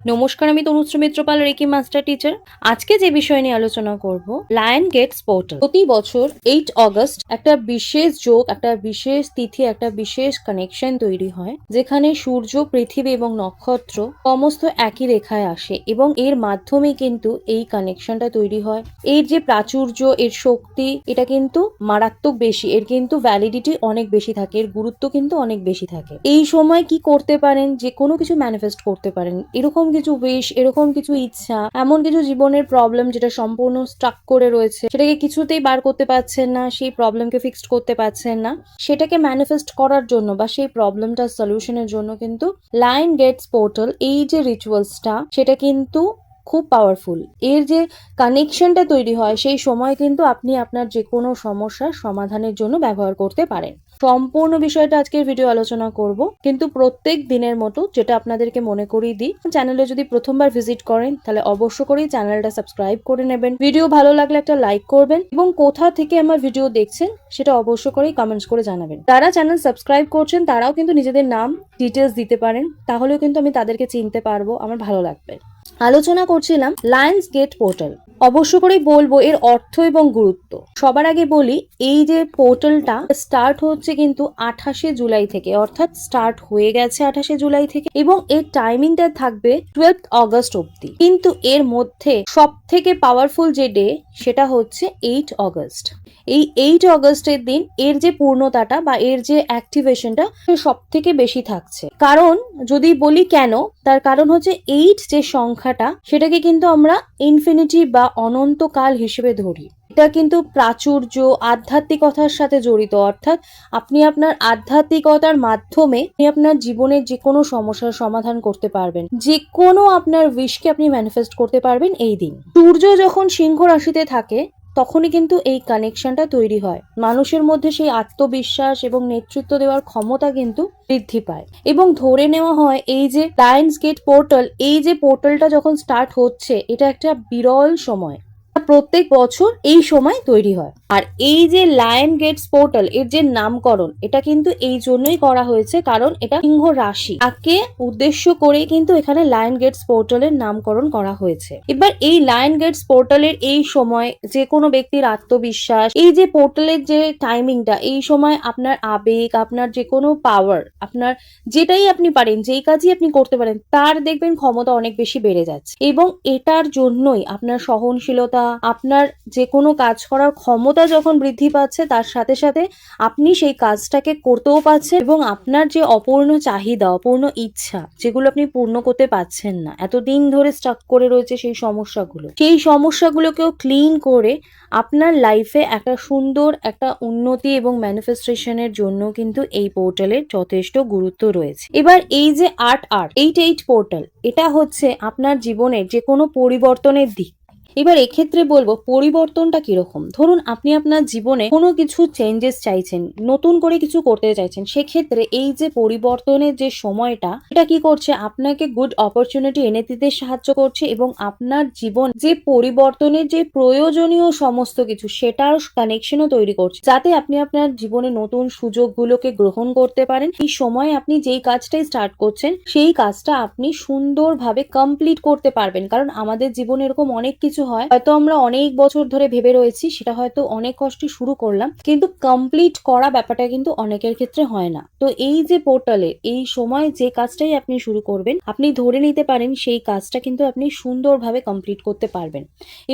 নমস্কার, আমি Tanushree Mitrapal, reiki master teacher. আজকে যে বিষয় নিয়ে আলোচনা করব, লায়ন গেটস পোর্টাল। প্রতি বছর 8 অগস্ট একটা বিশেষ যোগ, একটা বিশেষ তিথি, একটা বিশেষ কানেকশন তৈরি হয়, যেখানে সূর্য, পৃথিবী এবং নক্ষত্র সমস্ত একই রেখায় আসে এবং এর মাধ্যমে কিন্তু এই কানেকশনটা তৈরি হয়। এর যে প্রাচুর্য, এর শক্তি, এটা কিন্তু মারাত্মক বেশি। এর কিন্তু ভ্যালিডিটি অনেক বেশি থাকে, এর গুরুত্ব কিন্তু অনেক বেশি থাকে। এই সময় কি করতে পারেন? যে কোনো কিছু ম্যানিফেস্ট করতে পারেন। এরকম কিছু উইশ, এরকম কিছু ইচ্ছা, এমন কিছু জীবনের প্রবলেম যেটা সম্পূর্ণ স্টাক করে রয়েছে, সেটাকে কিছুতেই বার করতে পারছেন না, সেই প্রবলেমকে ফিক্সড করতে পারছেন না, সেটাকে ম্যানিফেস্ট করার জন্য বা সেই প্রবলেমটার সলিউশনের জন্য কিন্তু লায়ন গেটস পোর্টাল, এই যে রিচুয়ালসটা, সেটা কিন্তু খুব পাওয়ারফুল। এর যে কানেকশনটা তৈরি হয়, সেই সময় কিন্তু আপনি আপনার যে কোনো সমস্যার সমাধানের জন্য ব্যবহার করতে পারেন। সম্পূর্ণ বিষয়টা আজকের ভিডিও আলোচনা করব, কিন্তু প্রত্যেক দিনের মতো যেটা আপনাদেরকে মনে করিয়ে দিই, চ্যানেলে যদি প্রথমবার ভিজিট করেন তাহলে অবশ্য করেই চ্যানেলটা সাবস্ক্রাইব করে নেবেন। ভিডিও ভালো লাগলে একটা লাইক করবেন এবং কোথা থেকে আমার ভিডিও দেখছেন সেটা অবশ্য করেই কমেন্টস করে জানাবেন। যারা চ্যানেল সাবস্ক্রাইব করছেন তারাও কিন্তু নিজেদের নাম, ডিটেলস দিতে পারেন, তাহলেও কিন্তু আমি তাদেরকে চিনতে পারবো, আমার ভালো লাগবে। আলোচনা করছিলাম লায়ন্স গেট পোর্টাল। অবশ্য করেই বলবো এর অর্থ এবং গুরুত্ব। সবার আগে বলি, এই যে পোর্টালটা স্টার্ট হচ্ছে কিন্তু 28শে জুলাই থেকে, অর্থাৎ স্টার্ট হয়ে গেছে 28শে জুলাই থেকে, এবং এর টাইমিংটা থাকবে 12 অগস্ট অব্দি। কিন্তু এর মধ্যে সব থেকে পাওয়ারফুল যে ডে, সেটা হচ্ছে 8 অগস্ট। এই 8 অগস্টের দিন এর যে পূর্ণতাটা বা এর যে অ্যাক্টিভেশনটা সব থেকে বেশি থাকছে। কারণ যদি বলি কেন, তার কারণ হচ্ছে 8 যে সংখ্যাটা, সেটাকে কিন্তু আমরা ইনফিনিটি বা অনন্তকাল হিসেবে ধরি। এটা কিন্তু প্রাচুর্য, আধ্যাত্মিকতার সাথে জড়িত। অর্থাৎ আপনি আপনার আধ্যাত্মিকতার মাধ্যমে আপনি আপনার জীবনের যে কোনো সমস্যার সমাধান করতে পারবেন, যে কোনো আপনার উইশকে আপনি ম্যানিফেস্ট করতে পারবেন এই দিন। সূর্য যখন সিংহ রাশিতে থাকে, তখনই কিন্তু এই কানেকশনটা তৈরি হয়। মানুষের মধ্যে সেই আত্মবিশ্বাস এবং নেতৃত্ব দেওয়ার ক্ষমতা কিন্তু বৃদ্ধি পায় এবং ধরে নেওয়া হয় এই যে লায়ন্স গেট পোর্টাল, এই যে পোর্টালটা যখন স্টার্ট হচ্ছে, এটা একটা বিরল সময়। প্রত্যেক বছর এই সময় তৈরি হয়। আর এই যে লায়ন গেটস পোর্টাল, এর যে নামকরণ, এটা কিন্তু এই জন্যই করা হয়েছে কারণ এটা সিংহ রাশি তাকে উদ্দেশ্য করে কিন্তু এখানে লায়ন গেটস পোর্টালের নামকরণ করা হয়েছে। এবার এই লায়ন গেটস পোর্টালের এই সময় যে কোনো ব্যক্তির আত্মবিশ্বাস, এই যে পোর্টালের যে টাইমিংটা, এই সময় আপনার আবেগ, আপনার যে কোনো পাওয়ার, আপনার যেটাই আপনি পারেন, যেই কাজই আপনি করতে পারেন, তার দেখবেন ক্ষমতা অনেক বেশি বেড়ে যাচ্ছে। এবং এটার জন্যই আপনার সহনশীলতা, আপনার যে কোনো কাজ করার ক্ষমতা যখন বৃদ্ধি পাচ্ছে, তার সাথে সাথে আপনি সেই কাজটাকে করতেও পারছেন এবং আপনার যে অপূর্ণ চাহিদা, অপূর্ণ ইচ্ছা, যেগুলো আপনি পূর্ণ করতে পারছেন না, এতদিন ধরে স্টাক করে রয়েছে সেই সমস্যাগুলোকেও ক্লিন করে আপনার লাইফে একটা সুন্দর একটা উন্নতি এবং ম্যানিফেস্টেশনের জন্য কিন্তু এই পোর্টালের যথেষ্ট গুরুত্ব রয়েছে। এবার এই যে 8 পোর্টাল, এটা হচ্ছে আপনার জীবনের যে কোনো পরিবর্তনের দিক। এবার এক্ষেত্রে বলবো পরিবর্তনটা কিরকম। ধরুন আপনি আপনার জীবনে কোনো কিছু চেঞ্জেস চাইছেন, নতুন করে কিছু করতে চাইছেন, সেক্ষেত্রে এই যে পরিবর্তনের যে সময়টা, এটা কি করছে, আপনাকে গুড অপরচুনিটি এনে দিতে সাহায্য করছে এবং আপনার জীবন যে পরিবর্তনের যে প্রয়োজনীয় সমস্ত কিছু, সেটার কানেকশনও তৈরি করছে, যাতে আপনি আপনার জীবনে নতুন সুযোগগুলোকে গ্রহণ করতে পারেন। এই সময় আপনি যেই কাজটাই স্টার্ট করছেন, সেই কাজটা আপনি সুন্দরভাবে কমপ্লিট করতে পারবেন। কারণ আমাদের জীবনে এরকম অনেক কিছু হয়, হয়তো আমরা অনেক বছর ধরে ভেবে রয়েছি, সেটা হয়তো অনেক কষ্টে শুরু করলাম, কিন্তু কমপ্লিট করা ব্যাপারটা কিন্তু অনেকের ক্ষেত্রে হয় না। তো এই যে পোর্টালে এই সময় যে কাজটাই আপনি শুরু করবেন, আপনি ধরে নিতে পারেন সেই কাজটা কিন্তু আপনি সুন্দরভাবে কমপ্লিট করতে পারবেন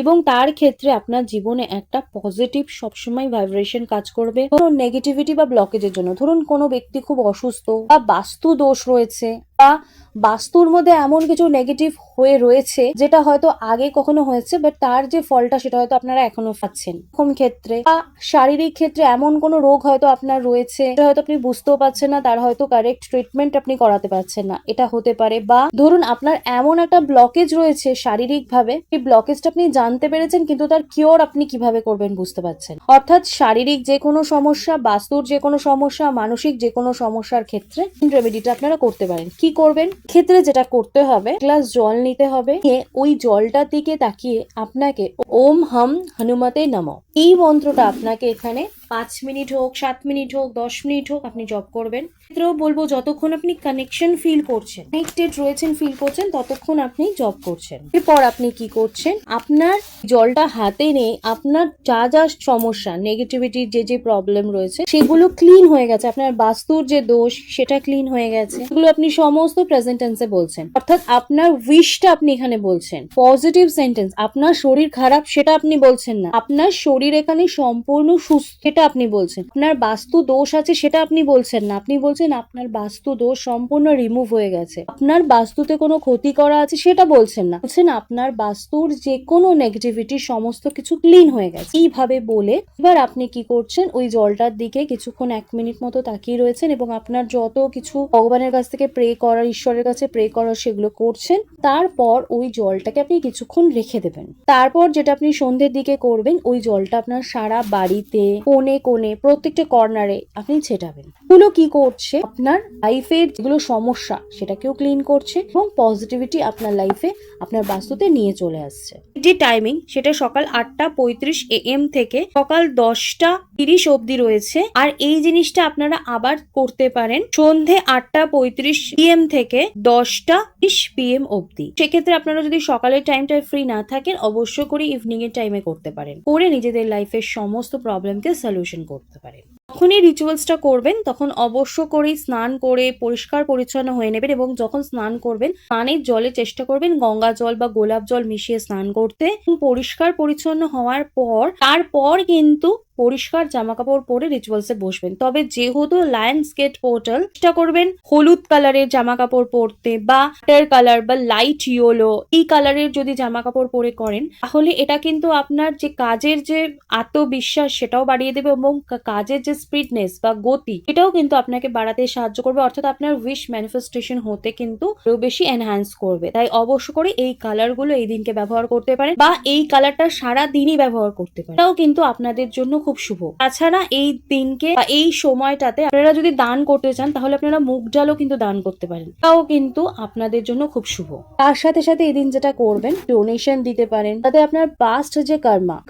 এবং তার ক্ষেত্রে আপনার জীবনে একটা পজিটিভ সবসময় ভাইব্রেশন কাজ করবে। কোনো নেগেটিভিটি বা ব্লকেজের জন্য, ধরুন কোনো ব্যক্তি খুব অসুস্থ বা বাস্তু দোষ রয়েছে বা বাস্তুর মধ্যে এমন কিছু নেগেটিভ হয়ে রয়েছে, যেটা হয়তো আগে কখনো হয়েছে বাট তার যে ফলটা সেটা হয়তো আপনারা এখনো পাচ্ছেন। এরকম ক্ষেত্রে বা শারীরিক ক্ষেত্রে এমন কোনো রোগ হয়তো আপনার রয়েছে, সেটা হয়তো আপনি বুঝতেও পারছেন না, তার হয়তো কারেক্ট ট্রিটমেন্ট আপনি করাতে পারছেন না, এটা হতে পারে। বা ধরুন আপনার এমন একটা ব্লকেজ রয়েছে শারীরিক ভাবে, এই ব্লকেজটা আপনি জানতে পেরেছেন কিন্তু তার কিওর আপনি কিভাবে করবেন বুঝতে পারছেন। অর্থাৎ শারীরিক যে কোনো সমস্যা, বাস্তুর যে কোনো সমস্যা, মানসিক যে কোনো সমস্যার ক্ষেত্রে রেমেডিটা আপনারা করতে পারেন। কি করবেন? ক্ষেত্রে যেটা করতে হবে, গ্লাস জল নিতে হবে, ওই জলটার দিকে তাকিয়ে আপনাকে ওম হাম হনুমতে নমঃ এই মন্ত্রটা আপনাকে এখানে 5 মিনিট হোক, 7 মিনিট হোক, 10 মিনিট হোক আপনি জব করবেন। ক্ষেত্রেও বলবো যতক্ষণ আপনি কানেকশন ফিল করছেন, কানেক্টেড রয়েছেন ফিল করছেন, ততক্ষণ আপনি জব করছেন। এরপর আপনি কি করছেন, আপনার জলটা হাতে নিয়ে আপনার যা যা সমস্যা, নেগেটিভিটির যে প্রবলেম রয়েছে সেগুলো ক্লিন হয়ে গেছে, আপনার বাস্তুর যে দোষ সেটা ক্লিন হয়ে গেছে, এগুলো আপনি সমস্ত প্রেজেন্ট টেন্সে বলছেন। অর্থাৎ আপনার উইশটা আপনি এখানে বলছেন, পজিটিভ সেন্টেন্স। আপনার শরীর খারাপ সেটা আপনি বলছেন না, আপনার শরীর এখানে সম্পূর্ণ সুস্থ সেটা আপনি বলছেন। আপনার বাস্তু দোষ আছে সেটা আপনি বলছেন না, আপনি বলছেন আপনার বাস্তু দোষ সম্পূর্ণ রিমুভ হয়ে গেছে। আপনার বাস্তুতে কোনো ক্ষতি করা আছে সেটা বলছেন না, বলছেন আপনার বাস্তুর যে কোনো নেগেটিভিটি সমস্ত কিছু ক্লিন হয়ে গেছে। এইভাবে বলে এবার আপনি কি করছেন, ওই জলটার দিকে কিছুক্ষণ 1 মিনিট মতো তাকিয়ে রয়েছেন এবং আপনার যত কিছু ভগবানের কাছ থেকে প্রে করার, ঈশ্বরের কাছে প্রে করার সেগুলো করছেন। তারপর ওই জলটাকে আপনি কিছুক্ষণ রেখে দেবেন। তারপর যেটা আপনি সন্ধ্যের দিকে করবেন, ওই জলটা আপনার সারা বাড়িতে কোণে কোণে প্রত্যেকটা কর্নারে আপনি ছেটাবেন। এগুলো কি করছে, আপনার লাইফের যেগুলো সমস্যা সেটাকেও ক্লিন করছে এবং পজিটিভিটি আপনার লাইফে, আপনার বাস্তুতে নিয়ে চলে আসছে। যে টাইমিং সেটা সকাল 8:35 AM থেকে সকাল 10:30 অবধি রয়েছে। আর এই জিনিসটা আপনারা আবার করতে পারেন সন্ধে 8:35 PM থেকে 10:30 PM অবধি। সেক্ষেত্রে আপনারা যদি সকালের টাইমটা ফ্রি না থাকেন, অবশ্য করে ইভিনিং এর টাইমে করতে পারেন, করে নিজেদের লাইফের সমস্ত প্রবলেমকে সলিউশন করতে পারেন। যখন এই রিচুয়ালসটা করবেন তখন অবশ্য করেই স্নান করে পরিষ্কার পরিচ্ছন্ন হয়ে নেবেন এবং যখন স্নান করবেন স্নানের জলে চেষ্টা করবেন গঙ্গা জল বা গোলাপ জল মিশিয়ে স্নান করতে। পরিষ্কার পরিচ্ছন্ন হওয়ার পর তারপর কিন্তু পরিষ্কার জামা কাপড় পরে রিচুয়ালসে বসবেন। তবে যেহেতু লায়ন্স গেট পোর্টাল, চেষ্টা করবেন হলুদ কালারের জামা কাপড় পরতে বা ওয়াটার কালার বা লাইট ইয়েলো এই কালারের যদি জামা কাপড় পরে করেন তাহলে এটা কিন্তু আপনার যে কাজের যে আত্মবিশ্বাস সেটাও বাড়িয়ে দেবে এবং কাজের যে স্পিডনেস বা গতি এটাও কিন্তু আপনাকে বাড়াতে সাহায্য করবে। অর্থাৎ আপনার উইশ ম্যানিফেস্টেশন হতে কিন্তু আরো বেশি এনহ্যান্স করবে। তাই অবশ্য করে এই কালারগুলো এই দিনকে ব্যবহার করতে পারেন বা এই কালারটা সারা দিনই ব্যবহার করতে পারেন, এটাও কিন্তু আপনাদের জন্য খুব শুভ। তাছাড়া এই দিনকে বা এই সময়টাতে আপনারা যদি দান করতে চান তাহলে আপনারা মুগ ডালও কিন্তু দান করতে পারেন, তাও কিন্তু আপনাদের জন্য খুব শুভ। তার সাথে সাথে এই দিন যেটা করবেন, ডোনেশন দিতে পারেন, তাতে আপনার পাস্ট যে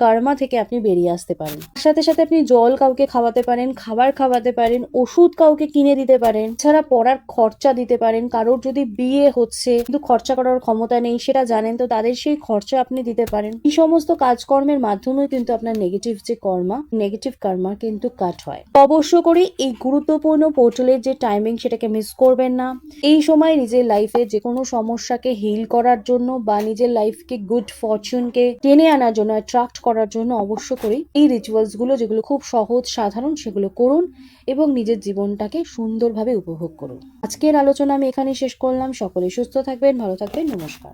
কর্মা থেকে আপনি বেরিয়ে আসতে পারেন। তার সাথে সাথে আপনি জল কাউকে খাওয়াতে পারেন, খাবার খাওয়াতে পারেন, ওষুধ কাউকে কিনে দিতে পারেন, এছাড়া পড়ার খরচা দিতে পারেন। কারোর যদি বিয়ে হচ্ছে কিন্তু খরচা করার ক্ষমতা নেই সেটা জানেন, তো তাদের সেই খরচা আপনি দিতে পারেন। এই সমস্ত কাজকর্মের মাধ্যমে কিন্তু আপনার নেগেটিভ কার্মা কিন্তু কাট হয়। অবশ্য করে এই গুরুত্বপূর্ণ পোর্টালের যে টাইমিং সেটাকে মিস করবেন না। এই সময় নিজের লাইফে যে কোনো সমস্যাকে হিল করার জন্য বা নিজের লাইফকে গুড ফরচুনকে টেনে আনার জন্য, অ্যাট্রাক্ট করার জন্য অবশ্য করে এই রিচুয়ালস গুলো যেগুলো খুব সহজ সাধারণ সেগুলো করুন এবং নিজের জীবনটাকে সুন্দরভাবে উপভোগ করুন। আজকের আলোচনা আমি এখানে শেষ করলাম। সকলে সুস্থ থাকবেন, ভালো থাকবেন, নমস্কার।